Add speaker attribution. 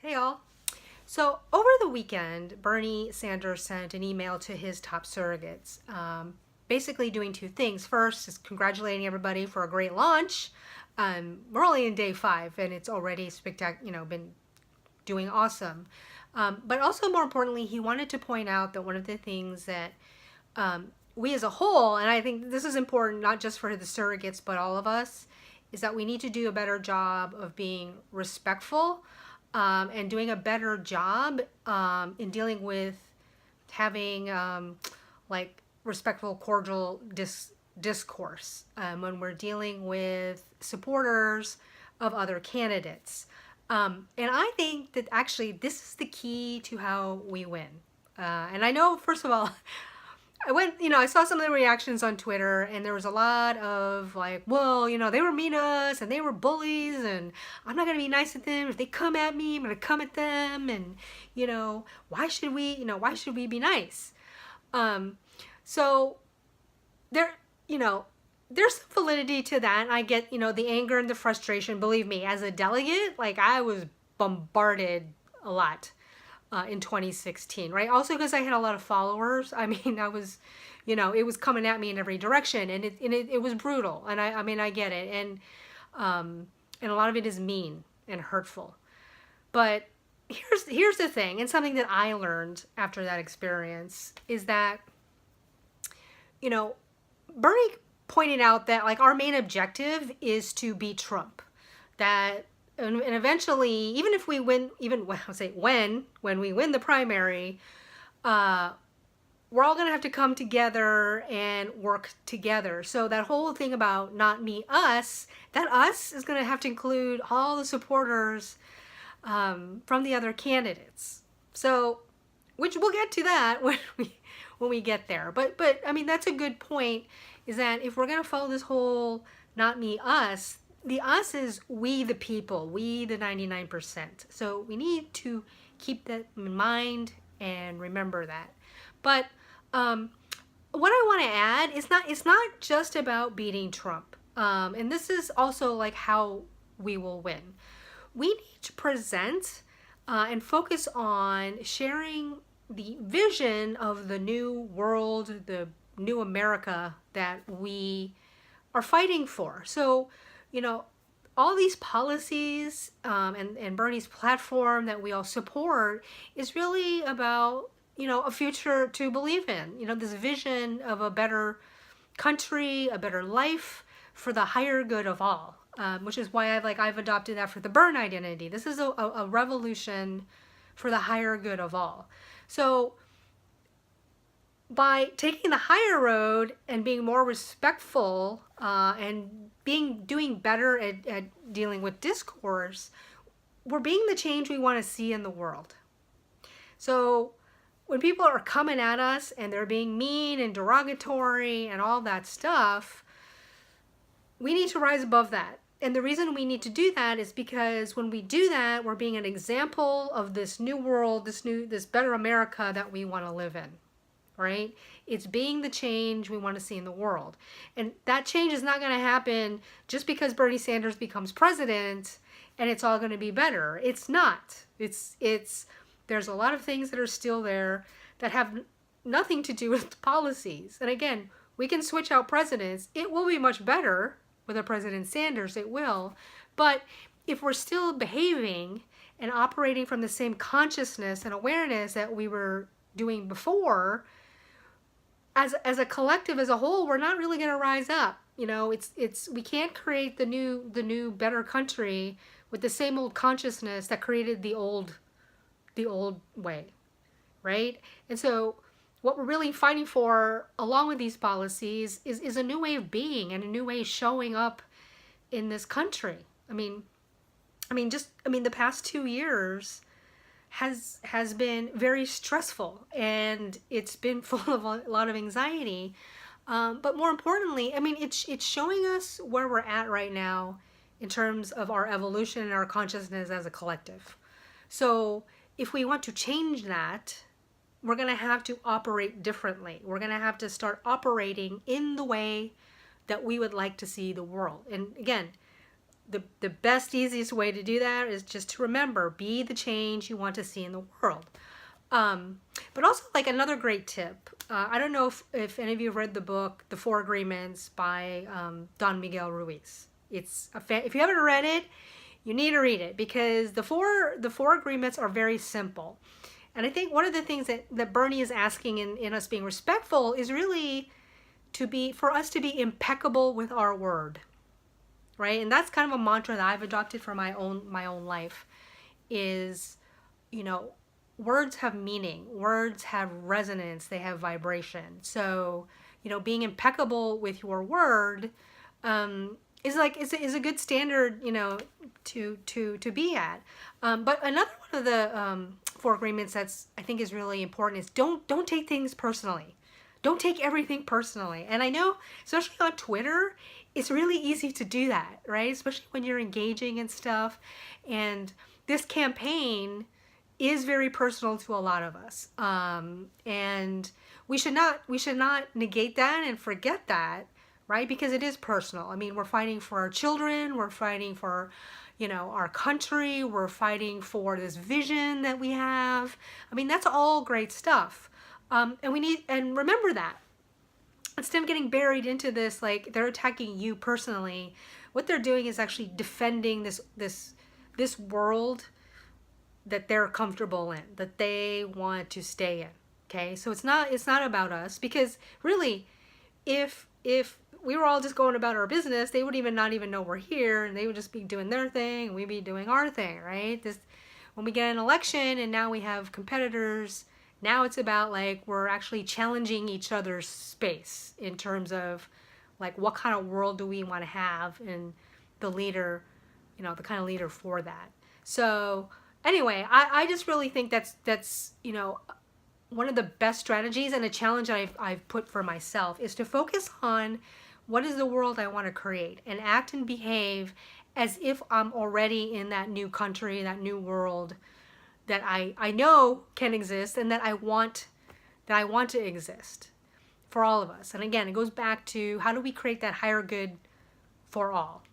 Speaker 1: Hey all. So over the weekend, Bernie Sanders sent an email to his top surrogates, basically doing two things. First is congratulating everybody for a great launch. We're only in day 5, and it's already spectacular. Been doing awesome. But also, more importantly, he wanted to point out that one of the things that we as a whole, and I think this is important not just for the surrogates but all of us, is that we need to do a better job of being respectful and doing a better job in dealing with having like respectful, cordial discourse when we're dealing with supporters of other candidates. And I think that actually this is the key to how we win. And I know, first of all, I saw some of the reactions on Twitter, and there was a lot of like, well, they were mean to us and they were bullies, and I'm not going to be nice to them. If they come at me, I'm going to come at them. And, why should we be nice? So there, there's some validity to that. I get, the anger and the frustration. Believe me, as a delegate, like I was bombarded a lot in 2016, right? Also because I had a lot of followers. I mean, I was, it was coming at me in every direction, and it was brutal. And I mean, I get it, and a lot of it is mean and hurtful. But here's the thing, and something that I learned after that experience is that, Bernie pointed out that like our main objective is to beat Trump. That and eventually, even if we win, I'll say when we win the primary, we're all gonna have to come together and work together. So that whole thing about not me, us, that us is gonna have to include all the supporters from the other candidates. So, which we'll get to that when we get there. But I mean, that's a good point. Is that if we're gonna follow this whole not me, us, the us is we the people, we the 99%. So we need to keep that in mind and remember that. But what I want to add is it's not just about beating Trump. And this is also like how we will win. We need to present and focus on sharing the vision of the new world, the new America that we are fighting for. So, all these policies and Bernie's platform that we all support is really about, a future to believe in, this vision of a better country, a better life for the higher good of all, which is why I've adopted that for the Bern identity. This is a revolution for the higher good of all. So by taking the higher road and being more respectful and doing better at dealing with discourse, we're being the change we want to see in the world. So when people are coming at us and they're being mean and derogatory and all that stuff, we need to rise above that. And the reason we need to do that is because when we do that, we're being an example of this new world, this better America that we want to live in. Right? It's being the change we want to see in the world. And that change is not going to happen just because Bernie Sanders becomes president and it's all going to be better. It's not. There's a lot of things that are still there that have nothing to do with policies. And again, we can switch out presidents. It will be much better with a President Sanders. It will. But if we're still behaving and operating from the same consciousness and awareness that we were doing before, as a collective, as a whole, we're not really going to rise up. We can't create the new better country with the same old consciousness that created the old way, right? And so what we're really fighting for along with these policies is a new way of being and a new way of showing up in this country. I mean the past 2 years has been very stressful, and it's been full of a lot of anxiety. But more importantly, it's showing us where we're at right now in terms of our evolution and our consciousness as a collective. So if we want to change that, we're going to have to operate differently. We're going to have to start operating in the way that we would like to see the world. And again, the best, easiest way to do that is just to remember, be the change you want to see in the world. But also, like, another great tip, I don't know if any of you have read the book The Four Agreements by Don Miguel Ruiz. If you haven't read it, you need to read it, because the four agreements are very simple. And I think one of the things that Bernie is asking in us being respectful is really for us to be impeccable with our word, right? And that's kind of a mantra that I've adopted for my own life is, you know, words have meaning, words have resonance, they have vibration. So, you know, being impeccable with your word is a good standard, you know, to be at. But another one of the four agreements that's, I think, is really important is don't take things personally. Don't take everything personally. And I know, especially on Twitter, it's really easy to do that, right? Especially when you're engaging in stuff. And this campaign is very personal to a lot of us. And we should not negate that and forget that, right? Because it is personal. I mean, we're fighting for our children, we're fighting for, you know, our country, we're fighting for this vision that we have. I mean, that's all great stuff. And remember that. Instead of getting buried into this, like, they're attacking you personally, what they're doing is actually defending this world that they're comfortable in, that they want to stay in. Okay, so it's not about us, because really, if we were all just going about our business, they would not even know we're here, and they would just be doing their thing, and we'd be doing our thing, right? When we get an election and now we have competitors, now it's about, like, we're actually challenging each other's space in terms of, like, what kind of world do we want to have, and the leader, you know, the kind of leader for that. So anyway, I just really think that's you know, one of the best strategies, and a challenge I've put for myself is to focus on what is the world I want to create, and act and behave as if I'm already in that new country, that new world that I know can exist, and that I want to exist for all of us. And again, it goes back to, how do we create that higher good for all?